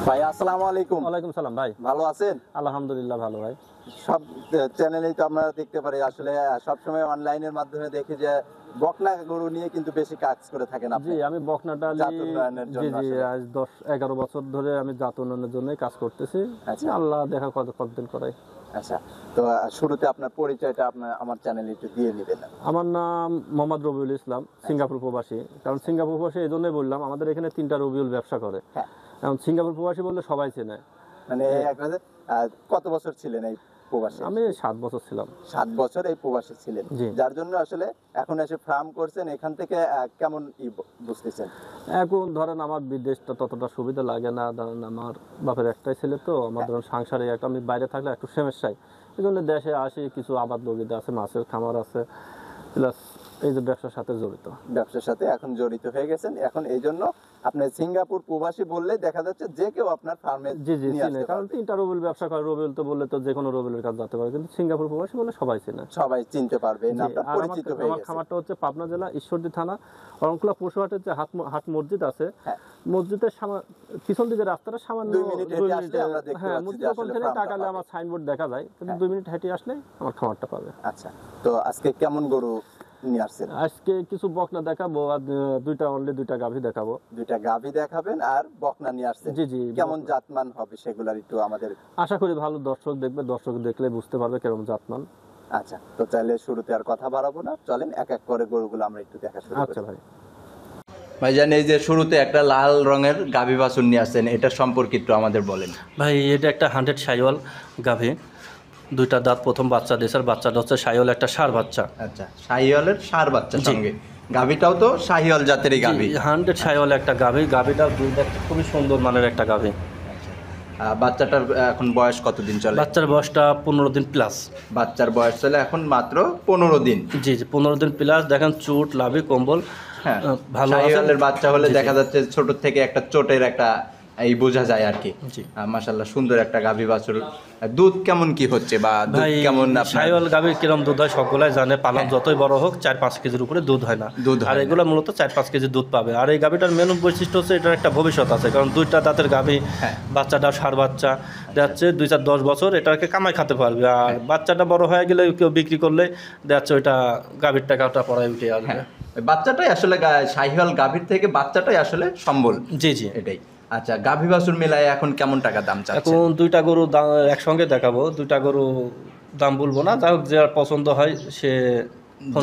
ভাই আসসালামু আলাইকুম। ওয়ালাইকুম সালাম ভাই। ভালো আছেন? আলহামদুলিল্লাহ ভালো ভাই। সব চ্যানেলেই তো আমরা দেখতে পারি, আসলে সবসময় অনলাইনের মাধ্যমে দেখি যে বকনা গরু নিয়ে কিন্তু বেশি কাজ করে থাকেন আপনি। জি, আমি বকনাটা জাত উন্নয়নের জি জন্য জি আসলে। আজ 10-11 বছর ধরে আমি জাত উন্নয়নের জন্যই কাজ করতেছি। আচ্ছা। আল্লাহ দেখা কতদিন করাই। আচ্ছা, তো শুরুতে আপনার পরিচয়টা আমার চ্যানেলে একটু দিয়ে নেবেন। আমার নাম মোহাম্মদ রবিউল ইসলাম, সিঙ্গাপুর প্রবাসী। কারণ সিঙ্গাপুর প্রবাসী এই জন্যই বললাম, আমাদের এখানে 3টা রবিউল ব্যবসা করে। হ্যাঁ। এখন সিঙ্গাপুর প্রবাসী বললে সবাই চেনে। মানে কত বছর ছিলেন এই প্রবাসে? আমি 7 বছর ছিলাম। 7 বছর এই প্রবাসে ছিলেন, জি। যার জন্য আসলে এখন এসে ফার্ম করছেন। এখান থেকে কেমন বুঝতেছেন? এখন ধরেন আমার বিদেশটা ততটা সুবিধা লাগে না, ধরেন আমার বাপের একটাই ছেলে, তো আমার ধরেন সংসারে একটা আমি বাইরে থাকলে একটু সমস্যায়, এই জন্য দেশে আসি। কিছু আবাদ বগিতে আছে, মাছের খামার আছে, প্লাস এই যে ব্যবসার সাথে জড়িত। ব্যবসার সাথে এখন জড়িত হয়ে গেছেন, এখন এই জন্য আপনি সিঙ্গাপুর প্রবাসী বললে দেখা যাচ্ছে যে কেউ আপনার ফার্মে জি জি চিনে, কারণ 3টা রবিউল ব্যবসা করে। রবিউল তো বললে তো যে কোনো রবিউলের কাজ যেতে পারে, কিন্তু সিঙ্গাপুর প্রবাসী বলে সবাই চেনে, সবাই চিনতে পারবে, নামটা আর পরিচিত হয়ে আমার গেছে। খামারটা হচ্ছে পাবনা জেলা ঈশ্বরদী থানা অরংকুলা পশুহাটের যে হাট মসজিদ আছে, হ্যাঁ। মসজিদের পিছন দিকে রাস্তাটা সামান্য 2 মিনিট হেঁটে আসলে আমরা দেখতে হ্যাঁ, পাচ্ছি যে মসজিদের ওখান আসলে থেকে ফার্মটা তাকালে আমার পাবে। সাইনবোর্ড দেখা যায়, কিন্তু হ্যাঁ। 2 মিনিট হেঁটে আসলে আমার খামারটা পাবে। আচ্ছা, তো আজকে কেমন গরু নিয়ে আসছেন? আজকে কিছু বকনা দেখাবো আর দুইটা গাভী দেখাবো। 2টা গাভী দেখাবেন আর বকনা নিয়ে আসছেন। জি জি। কেমন জাতমান হবে সেগুলার একটু আমাদের। আশা করি ভালো দর্শক দেখবে, দর্শক দেখলে বুঝতে পারবে কেরকম জাতমান। আচ্ছা, তো চাইলে শুরুতে আর কথা বাড়াবো না, চলেন এক এক করে গরুগুলো আমরা একটু দেখা শুরু করি। আচ্ছা ভাই। ভাইজান, এই যে শুরুতে একটা লাল রঙের গাভী বাছুর নিয়ে আসছেন, এটা সম্পর্কে একটু আমাদের বলেন। ভাই এটা একটা 100 শাহিওয়াল গাভী, 2টা দাঁত, প্রথম বাচ্চা দিয়েছে। আর বাচ্চাটা হচ্ছে শাহিওয়াল একটা ষাঁড় বাচ্চা। আচ্ছা, শাহিওয়ালের ষাঁড় বাচ্চা সঙ্গে গাভীটাও তো শাহিওয়াল জাতেরই গাভী। 100 শাহিওয়াল একটা গাভী, গাভীটার দুই দাঁত, খুবই সুন্দর মানের একটা গাভী। বাচ্চাটার এখন বয়স কতদিন চলে? বাচ্চার বয়সটা 15 দিন প্লাস। বাচ্চার বয়স চলে এখন মাত্র 15 দিন। জি জি, 15 দিন প্লাস। দেখেন চুট, লাভি, কম্বল হ্যাঁ, ভালো আছে। শাহিওয়ালের বাচ্চা হলে জি, জি। দেখা যাচ্ছে ছোট থেকে একটা চোটের একটা এই বোঝা যায় আর কি। জি। মাশাআল্লাহ, সুন্দর একটা গাভী বাছুর। দুধ কেমন কি হচ্ছে বা দুধ ভাই কেমন আপনার? শাহিওয়াল গাভীর কিরম দুধ হয় সবগুলাই জানে, পালন যতই বড় হোক 4-5 কেজির উপরে দুধ হয় না। দুধ হয় আর না। এগুলো মূলত 4-5 কেজি দুধ পাবে। আর এই গাভীটার মেন বৈশিষ্ট্য হচ্ছে এটার একটা ভবিষ্যৎ আছে, কারণ 2টা দাঁতের গাভী, হ্যাঁ। বাচ্চাটা ষাঁড় বাচ্চা যাচ্ছে 2-4-10 বছর এটাকে কামাই খাতে পারবে। আর বাচ্চাটা বড় হয়ে গেলে কেউ বিক্রি করলে যাচ্ছে ওইটা গাভীর টাকাটা পড়ায় উঠে আসবে। হ্যাঁ, ওই বাচ্চাটাই আসলে শাহিওয়াল গাভীর থেকে বাচ্চাটাই আসলে সম্বল। জি জি। এটাই। আচ্ছা, গাভী বাছুর মেলায় এখন কেমন টাকা দাম চাচ্ছেন? এখন 2টা গরু একসঙ্গে দেখাবো, 2টা গরু দাম বলবো না, যাই হোক যার পছন্দ হয় সে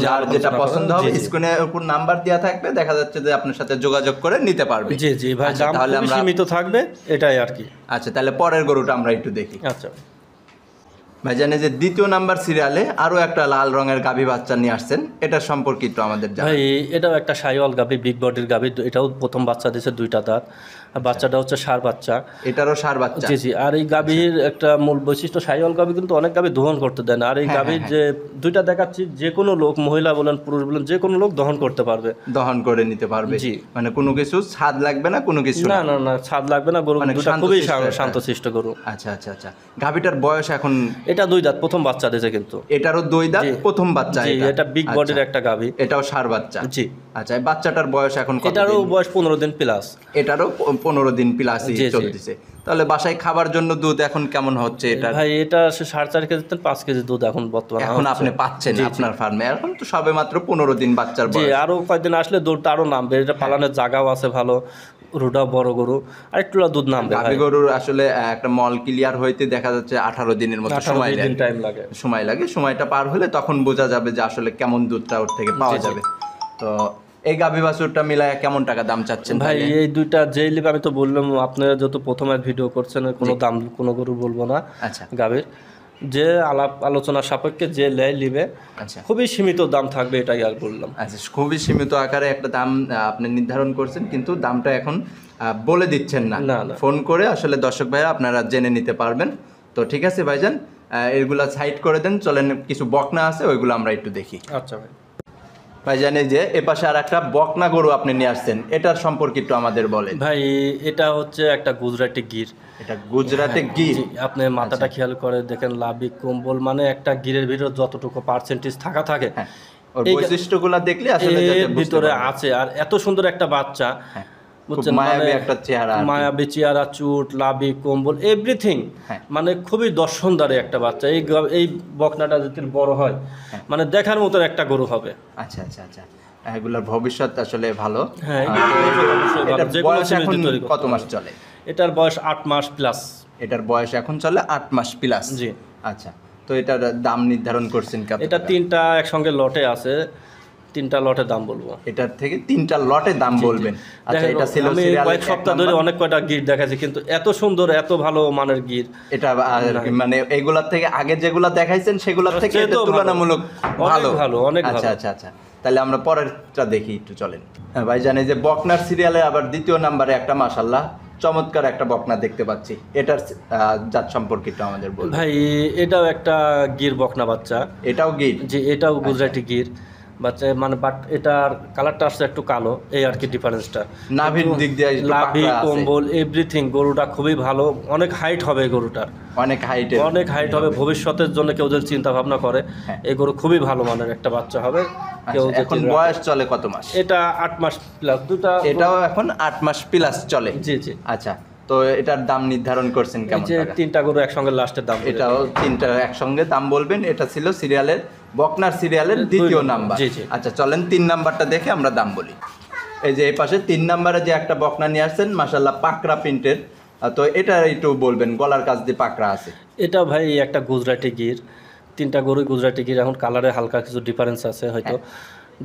যার যেটা পছন্দ হবে জি, জি। স্ক্রিনের উপর নাম্বার দেওয়া থাকবে, দেখা যাচ্ছে যে আপনার সাথে যোগাযোগ করে নিতে পারবে। জি জি ভাই, আচ্ছা, দাম তাহলে খুবই আমরা সীমিত থাকবে, এটাই আর কি। আচ্ছা, তাহলে পরের গরুটা আমরা একটু দেখি। আচ্ছা ভাইজান, এই যে দ্বিতীয় নাম্বার সিরিয়ালে আরো একটা লাল রঙের গাভী বাচ্চা নিয়ে আসছেন, এটা সম্পর্কে একটু আমাদের জানান। ভাই এটাও একটা শাহিওয়াল গাভী, বিগ বডির গাভী। এটাও প্রথম বাচ্চা দিয়েছে, 2টা দাঁত। আর বাচ্চাটা হচ্ছে ষাঁড় বাচ্চা। এটারও ষাঁড় বাচ্চা? জি জি। আর এই গাভীর একটা মূল বৈশিষ্ট্য, শাহিওয়াল গাভী কিন্তু অনেক গাভী দহন করতে দেয় না। আর এই হ্যাঁ, গাভীর হ্যাঁ, যে 2টা দেখাচ্ছি, যে কোনো লোক, মহিলা বলেন পুরুষ বলেন, যে কোনো লোক দহন করতে পারবে, দহন করে নিতে পারবে। জি। মানে কোনো কিছু ছাদ লাগবে না, কোনো কিছু না না না, ছাদ লাগবে না। গরু অনেক 2টা খুবই শান্তশিষ্ট একটা। শান্তশিষ্ট গরু। আচ্ছা আচ্ছা আচ্ছা, গাভীটার বয়স এখন? এটা 2 দাঁত, প্রথম বাচ্চা দিয়েছে কিন্তু। এটারও 2 দাঁত, জি। প্রথম বাচ্চা। জি, এটা বিগ আচ্ছা। বডির একটা গাভী। এটাও ষাঁড় বাচ্চা? জি। আচ্ছা, এই বাচ্চাটার বয়স এখন কত? এটারও বয়স 15 দিন প্লাস। এটারও 15 দিন প্লাসই জি, জি। চলতেছে। তাহলে বাসায় খাবার জন্য দুধ এখন কেমন হচ্ছে এটা? ভাই এটা 4.5 কেজি 5 কেজি দুধ এখন বর্তমানে এখন হচ্ছে। আপনি পাচ্ছেন জি, জি। আপনার ফার্মে? এখন তো সবে মাত্র 15 দিন বাচ্চার জি, বয়স। আরো কয়েকদিন আসলে দুধটা আরো নামবে। এটা পালানোর জায়গাও আছে ভালো, গরুটাও বড় গরু, আর একটু দুধ নামবে। গাভী গরুর আসলে একটা মল ক্লিয়ার হইতে দেখা যাচ্ছে 18 দিনের মতো 18 সময় দিন টাইম লাগে। লাগে। সময়টা পার হলে তখন বোঝা যাবে যে আসলে কেমন দুধটা ওর থেকে পাওয়া জি, জি। যাবে। তো এই গাভী বাছুরটা মিলায় কেমন টাকা দাম চাচ্ছেন ভাই তাইলে? এই 2টা যেই লিবে, আমি তো বললাম আপনারা যত প্রথমে ভিডিও করছেন, কোনো দাম কোনো গরু বলবো না। আচ্ছা গাভীর যে আলাপ আলোচনা সাপেক্ষে যে লিবে, আচ্ছা খুবই সীমিত দাম থাকবে, এটাই আর বললাম। আচ্ছা, খুবই সীমিত আকারে একটা দাম আপনি নির্ধারণ করছেন, কিন্তু দামটা এখন বলে দিচ্ছেন না। না, না। ফোন করে আসলে দর্শক ভাইরা আপনারা জেনে নিতে পারবেন। তো ঠিক আছে ভাইজান, এগুলা সাইড করে দেন, চলেন কিছু বকনা আছে ওইগুলো আমরা একটু দেখি। আচ্ছা ভাই। ভাইজান, এই যে এপাশে আর একটা বকনা গরু আপনি নিয়ে আসছেন, এটার সম্পর্কে একটু আমাদের বলেন। ভাই এটা হচ্ছে একটা গুজরাটি গির। এটা গুজরাটে গির? জি, আপনি মাথাটা খেয়াল করে দেখেন, লাভি কম্বল, মানে একটা গিরের ভিতরে যতটুকু পার্সেন্টেজ থাকে, ওর বৈশিষ্ট্যগুলো দেখলে আসলে এর যাতে বুঝতে ভিতরে পারবেন। আছে। আর এত সুন্দর একটা বাচ্চা, হ্যাঁ। বুঝছেন, মায়াবী মানে একটা চেহারা আর কি। মায়াবী চেহারা, চুট, লাভি, কম্বল, এভরিথিং, হ্যাঁ। মানে খুবই দর্শনদারী একটা বাচ্চা। এই বকনাটা যদি বড় হয় মানে দেখার মতন একটা গরু হবে। আচ্ছা আচ্ছা আচ্ছা, এগুলোর ভবিষ্যৎ আসলে ভালো। হ্যাঁ, তো এগুলোর ভবিষ্যৎ অবশ্যই ভালো। এটার যে কোনো বয়স সিরিজে এখন তৈরি করতে কত মাস পারবে। চলে? এটার বয়স 8 মাস প্লাস। এটার বয়স এখন চলে 8 মাস প্লাস। জি। আচ্ছা, তো এটার দাম নির্ধারণ করছেন কত এটা টাকা? 3টা একসঙ্গে লটে আছে, 3টা লটে দাম বলবো। এটার থেকে 3টা লটে দাম বলবেন। আচ্ছা, দেখেন, এটা ছিল আমি সিরিয়ালের কয়েক সপ্তাহ ধরে অনেক কয়টা গির দেখাচ্ছি, কিন্তু এত সুন্দর এত ভালো মানের গির এটা মানে এগুলার থেকে আগে যেগুলা দেখাইছেন সেগুলোর থেকে সে এটা তো ভালো। তুলনামূলক অনেক ভালো, অনেক আচ্ছা ভালো। আচ্ছা আচ্ছা, তাহলে আমরা পরেরটা দেখি, একটু চলেন। হ্যাঁ ভাই, জানি যে বকনার সিরিয়ালে আবার দ্বিতীয় নাম্বারে একটা মাশাআল্লাহ চমৎকার একটা বকনা দেখতে পাচ্ছি। এটার জাত সম্পর্কে একটু আমাদের বলুন ভাই। এটাও একটা গির বকনা বাচ্চা। এটাও গিট? যে এটাও গুজরাটি গির বাচ্চা, মানে বাট এটার কালারটা আসছে একটু কালো, এই আর কি ডিফারেন্সটা। নাভির দিক দিয়ে একটু লাভি, পাকড়া আছে। কম্বল, এভরিথিং, গরুটা খুবই ভালো। অনেক হাইট হবে গরুটার, অনেক হাইটের, অনেক হাইট হবে। ভবিষ্যতের জন্য কেউ যদি চিন্তা ভাবনা করে, হ্যাঁ। এই গরু খুবই ভালো মানের একটা বাচ্চা হবে। কেউ আচ্ছা, যদি এখন রাখে। বয়স চলে কত মাস? এটা 8 মাস প্লাস দুটা। এটাও এখন 8 মাস প্লাস চলে। জি জি। আচ্ছা, তো এটার দাম নির্ধারণ করছেন এই কেমন যে টাকা? 3টা গরু একসঙ্গে লাস্টের দাম বলে। এটাও 3টা একসঙ্গে দাম বলবেন। এটা ছিল সিরিয়ালের বকনার সিরিয়ালের দ্বিতীয় নাম্বার। জি, জি। আচ্ছা, চলেন 3 নাম্বারটা দেখে আমরা দাম বলি। এই যে এই পাশে 3 নাম্বারে যে একটা বকনা নিয়ে আসছেন মাশাআল্লাহ পাকড়া প্রিন্টের, তো এটা একটু বলবেন, গলার কাছ দিয়ে পাকড়া আছে। এটা ভাই একটা গুজরাটি গির। 3টা গরুই গুজরাটি গির। এখন কালারে হালকা কিছু ডিফারেন্স আছে হয়তো।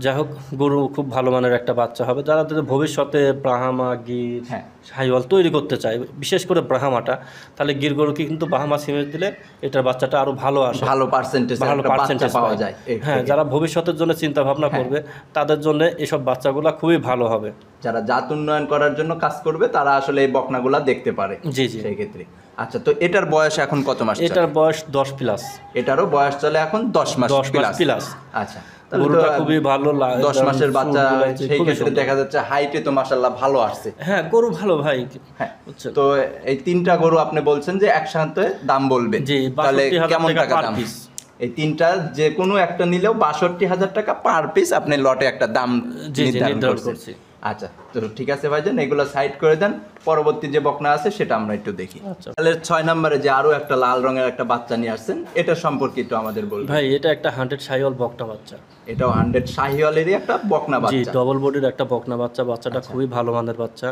যাই হোক, গরু খুব ভালো মানের একটা বাচ্চা হবে। যারা তাদের ভবিষ্যতে ব্রাহ্মা, গির, হ্যাঁ। সাহিওয়াল তৈরি করতে চায়, বিশেষ করে ব্রাহ্মাটা, তাহলে গির গরুকে কিন্তু ব্রাহ্মা সিমেন্ট দিলে এটার বাচ্চাটা আরো ভালো আসে, ভালো পার্সেন্টেজ ভালো একটা বাচ্চা পার্সেন্টেজ পাওয়া যায় এর হ্যাঁ, থেকে। যারা ভবিষ্যতের জন্য চিন্তা ভাবনা করবে তাদের জন্য এসব বাচ্চাগুলো খুবই ভালো হবে। যারা জাত উন্নয়ন করার জন্য কাজ করবে তারা আসলে এই বকনাগুলা দেখতে পারে জি জি। সেই ক্ষেত্রে। আচ্ছা, তো এটার বয়স এখন কত মাস চলে? এটার বয়স 10 প্লাস। এটারও বয়স চলে এখন 10 মাস 10 মাস প্লাস। আচ্ছা, তাহলে তো গরুটা খুবই ভালো 10 মাসের বাচ্চা, সেই খুবই ক্ষেত্রে সুন্দর। দেখা যাচ্ছে হাইটে তো মাশাআল্লাহ ভালো আসছে। হ্যাঁ, গরু ভালো ভাই। হ্যাঁ, বুঝছেন? তো এই 3টা গরু আপনি বলছেন যে একসাথে দাম বলবেন, জি, তাহলে 62,000 কেমন টাকা টাকা per দাম? piece। এই 3টা যে কোনো একটা নিলেও 62,000 টাকা পার পিস আপনি লটে একটা দাম জি, নির্ধারণ নির্ধারণ করছেন। করছি। আচ্ছা, তো ঠিক আছে ভাইজান, এগুলো সাইড করে দেন। পরবর্তী যে বকনা আছে সেটা আমরা একটু দেখি। আচ্ছা। তাহলে 6 নম্বরে যে আরো একটা লাল রঙের একটা বাচ্চা নিয়ে আসছেন, এটা সম্পর্কে একটু আমাদের বলবেন। ভাই, এটা একটা 100 সাহিওয়াল বকনা বাচ্চা। এটাও 100 শাহিওয়ালেরই একটা বকনা জি, বাচ্চা। ডবল বডির একটা বকনা বাচ্চা। বাচ্চাটা খুবই ভালো মানের বাচ্চা।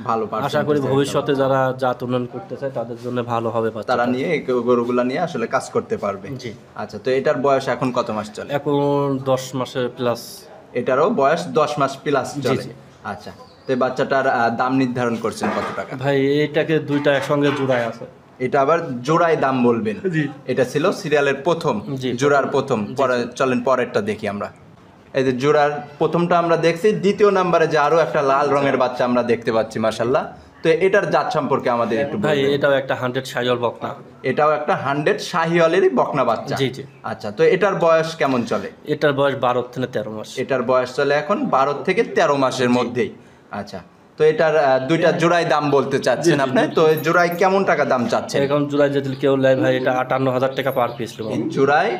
ভালো আশা percentage করি একটা ভবিষ্যতে যারা জাত উন্নয়ন করতে চায় তাদের জন্য ভালো হবে বাচ্চা। তারা নিয়ে এই গরুগুলা নিয়ে আসলে কাজ করতে পারবে। জি। আচ্ছা, তো এটার বয়স এখন কত মাস চলে? এখন 10 মাসের প্লাস। এটারও বয়স 10 মাস প্লাস জি, চলে। জি। আচ্ছা, তো এই বাচ্চাটার দাম নির্ধারণ করছেন কত টাকা? ভাই, এটাকে দুইটা একসঙ্গে জোড়ায় আছে। এটা আবার জোড়ায় দাম বলবেন? জি। এটা ছিল সিরিয়ালের প্রথম, জি, জোড়ার প্রথম। পরে চলেন পরেরটা দেখি আমরা। এই যে জোড়ার প্রথমটা আমরা দেখছি, দ্বিতীয় নাম্বারে যে আরো একটা লাল রঙের বাচ্চা আমরা দেখতে পাচ্ছি মাশাআল্লাহ। তো এটার জাত সম্পর্কে আমাদের একটু ভাই, বলবেন। এটাও একটা 100 সাহিওয়াল বকনা। এটাও একটা 100 শাহিওয়ালেরই বকনা বাচ্চা। জি, জি। আচ্ছা, তো এটার বয়স কেমন চলে? এটার বয়স 12 থেকে 13 মাস। এটার বয়স চলে এখন 12 থেকে 13 মাসের মধ্যেই। আচ্ছা, তো এটার দুইটা জোড়ায় দাম বলতে চাচ্ছেন আপনি, তো এই জোড়ায় কেমন টাকা দাম চাচ্ছেন? এখন জুলাই যদি কেউ নেয় ভাই, এটা 58,000 টাকা পার পিস। এই জোড়ায়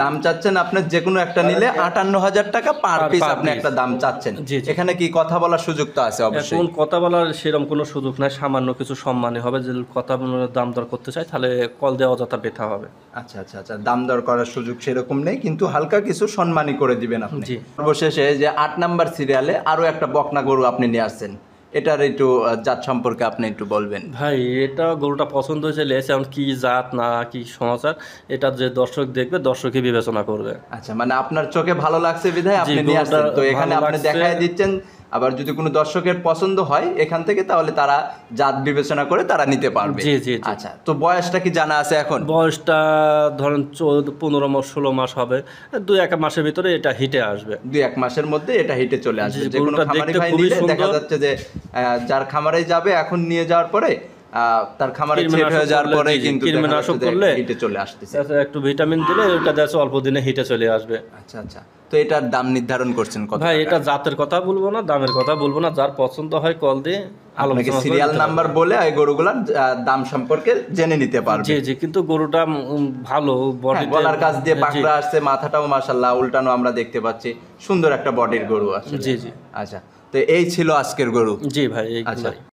দাম চাচ্ছেন আপনার যে কোনো একটা নিলে 58,000 টাকা পার পিস আপনি একটা দাম চাচ্ছেন। জি, জি। এখানে কি কথা বলার সুযোগ তো আছে অবশ্যই? এখন কথা বলার সেরকম কোনো সুযোগ নাই, সামান্য কিছু সম্মানই হবে। যদি কথা দাম দর করতে চাই তাহলে কল দেওয়া যথা বেথা হবে। আচ্ছা আচ্ছা আচ্ছা, দাম দর করার সুযোগ সেরকম নেই, কিন্তু হালকা কিছু সম্মানই করে দিবেন আপনি। জি। সর্বশেষে যে 8 নাম্বার সিরিয়ালে আরো একটা বকনা গরু আপনি নিয়ে আসছেন, এটার একটু জাত সম্পর্কে আপনি একটু বলবেন। ভাই, এটা গরুটা পছন্দ হয়েছে, লেছে এখন কি জাত না কি সমাচার, এটা যে দর্শক দেখবে দর্শকই বিবেচনা করবে। আচ্ছা, মানে আপনার চোখে ভালো লাগছে বিধায় জি, আপনি নিয়ে গরুটা আসছেন, তো এখানে ভালো আপনি লাগছে। দেখায় দিচ্ছেন। আবার যদি কোনো দর্শকের পছন্দ হয় এখান থেকে, তাহলে তারা জাত বিবেচনা করে তারা নিতে পারবে। জি, জি, জি। আচ্ছা, তো বয়সটা কি জানা আছে এখন? বয়সটা ধরেন 15 মাস 16 মাস হবে। 2-1 মাসের ভিতরে এটা হিটে আসবে। 2-1 মাসের মধ্যে এটা হিটে চলে আসবে। জি, যে কোনো গরুটা খামারি দেখতে ভাই খুবই নিলে দেখা সুন্দর। যাচ্ছে যে যার খামারে যাবে এখন নিয়ে যাওয়ার পরে তার খামারে সেট কীটনাশক হয়ে যাওয়ার করলে, পরে জি, জি, কিন্তু দেখা কীটনাশক যাচ্ছে যে করলে হিটে চলে আসতেছে। তাতে একটু ভিটামিন দিলে ওটা দেখো অল্প দিনে হিটে চলে আসবে। আচ্ছা আচ্ছা, তো এটার দাম নির্ধারণ করছেন কত ভাই, টাকা? এটা জাতের কথা বলবো না, দামের কথা বলবো না, যার পছন্দ হয় কল দিয়ে আপনাকে আলোচনা করে সিরিয়াল নিতে নাম্বার পারবে। বলে এই গরুগুলার দাম সম্পর্কে জেনে নিতে পারবে। জি জি, কিন্তু গরুটা ভালো বডি, হ্যাঁ, গলার কাছ দিয়ে পাকড়া আসছে, মাথাটাও মাশাআল্লাহ উল্টানো আমরা দেখতে পাচ্ছি, সুন্দর একটা বডির গরু আছে। জি জি। আচ্ছা, তো এই ছিল আজকের গরু। জি ভাই আচ্ছা এইগুলাই।